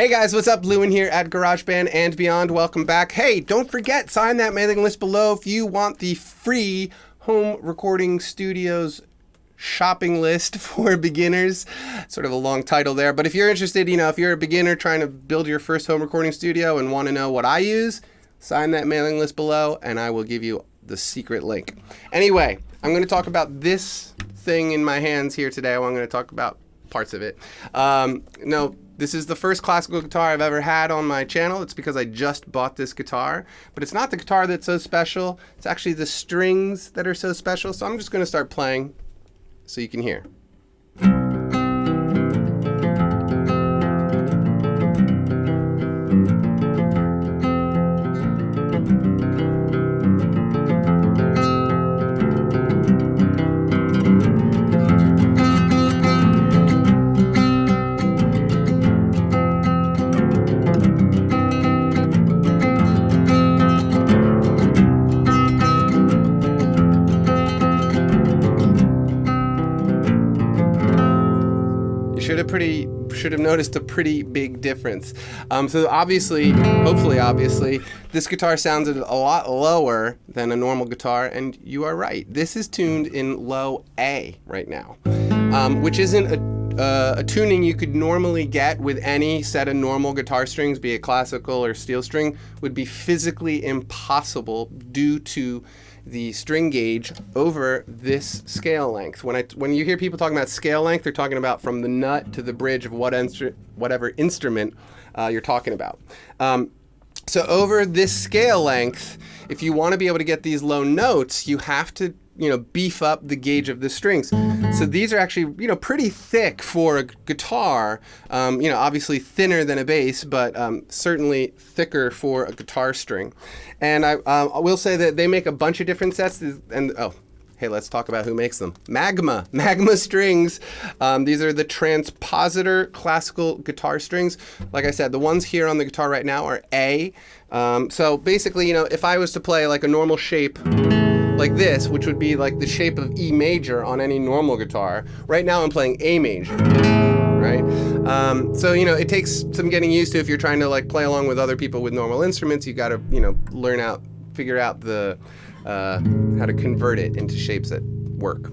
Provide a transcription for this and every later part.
Hey guys, what's up? Lewin here at GarageBand and Beyond. Welcome back. Hey, don't forget, sign that mailing list below if you want the free home recording studios shopping list for beginners. Sort of a long title there, but if you're interested, if you're a beginner trying to build your first home recording studio and want to know what I use, sign that mailing list below and I will give you the secret link. Anyway, I'm going to talk about this thing in my hands here today. I'm going to talk about parts of it. This is the first classical guitar I've ever had on my channel. It's because I just bought this guitar, but it's not the guitar that's so special. It's actually the strings that are so special. So I'm just going to start playing so you can hear. Should have noticed a pretty big difference. So hopefully, this guitar sounds a lot lower than a normal guitar, and you are right. This is tuned in low A right now, which isn't a tuning you could normally get with any set of normal guitar strings, be it classical or steel string. Would be physically impossible due to the string gauge over this scale length. When you hear people talking about scale length, they're talking about from the nut to the bridge of whatever instrument you're talking about. So over this scale length, if you want to be able to get these low notes, you have to beef up the gauge of the strings. So these are actually pretty thick for a guitar. Obviously thinner than a bass, but certainly thicker for a guitar string. And I will say that they make a bunch of different sets. Hey, let's talk about who makes them. Magma Strings. These are the transpositor classical guitar strings. Like I said, the ones here on the guitar right now are A. So basically, if I was to play like a normal shape like this, which would be like the shape of E major on any normal guitar, right now I'm playing A major, right? So it takes some getting used to. If you're trying to play along with other people with normal instruments, you got to figure out the how to convert it into shapes that work.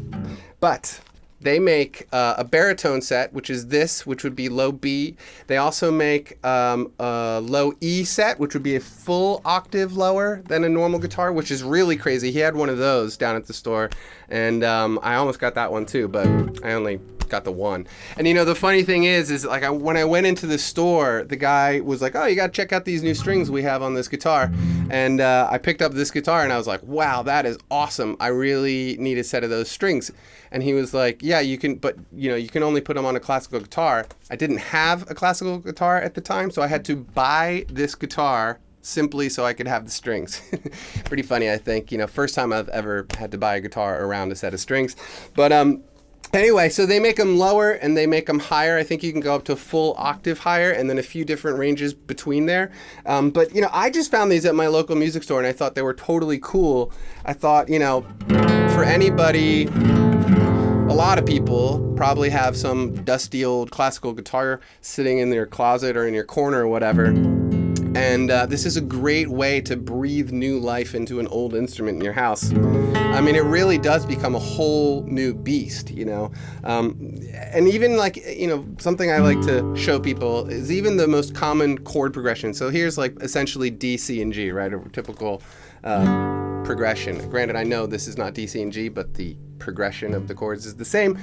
But they make a baritone set, which is this, which would be low B. They also make a low E set, which would be a full octave lower than a normal guitar, which is really crazy. He had one of those down at the store, and I almost got that one too, but I only got the one. And the funny thing is when I went into the store, the guy was like, "Oh, you got to check out these new strings we have on this guitar." And I picked up this guitar and I was like, "Wow, that is awesome. I really need a set of those strings." And he was like, "Yeah, you can, but you can only put them on a classical guitar." I didn't have a classical guitar at the time, so I had to buy this guitar simply so I could have the strings. Pretty funny, I think. First time I've ever had to buy a guitar around a set of strings. But anyway, so they make them lower and they make them higher. I think you can go up to a full octave higher and then a few different ranges between there. But I just found these at my local music store and I thought they were totally cool. I thought, for anybody, a lot of people probably have some dusty old classical guitar sitting in their closet or in your corner or whatever. And this is a great way to breathe new life into an old instrument in your house. I mean, it really does become a whole new beast, and even something I like to show people is even the most common chord progression. So here's essentially D, C, and G, right? A typical progression. Granted, I know this is not D, C, and G, but the progression of the chords is the same.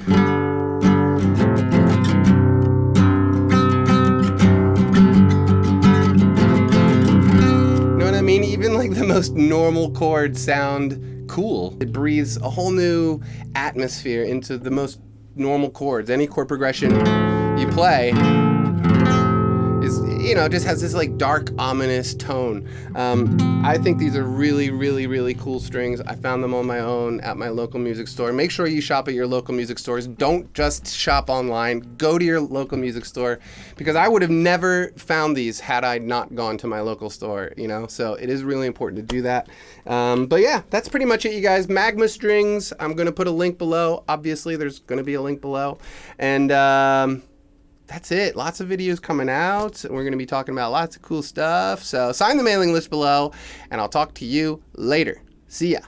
Even the most normal chords sound cool. It breathes a whole new atmosphere into the most normal chords. Any chord progression you play is, just has this dark, ominous tone. I think these are really, really, really cool strings. I found them on my own at my local music store. Make sure you shop at your local music stores. Don't just shop online. Go to your local music store, because I would have never found these had I not gone to my local store, So it is really important to do that. But yeah, that's pretty much it, you guys. Magma Strings. I'm going to put a link below. Obviously, there's going to be a link below. And that's it. Lots of videos coming out. We're going to be talking about lots of cool stuff. So sign the mailing list below, and I'll talk to you later. See ya.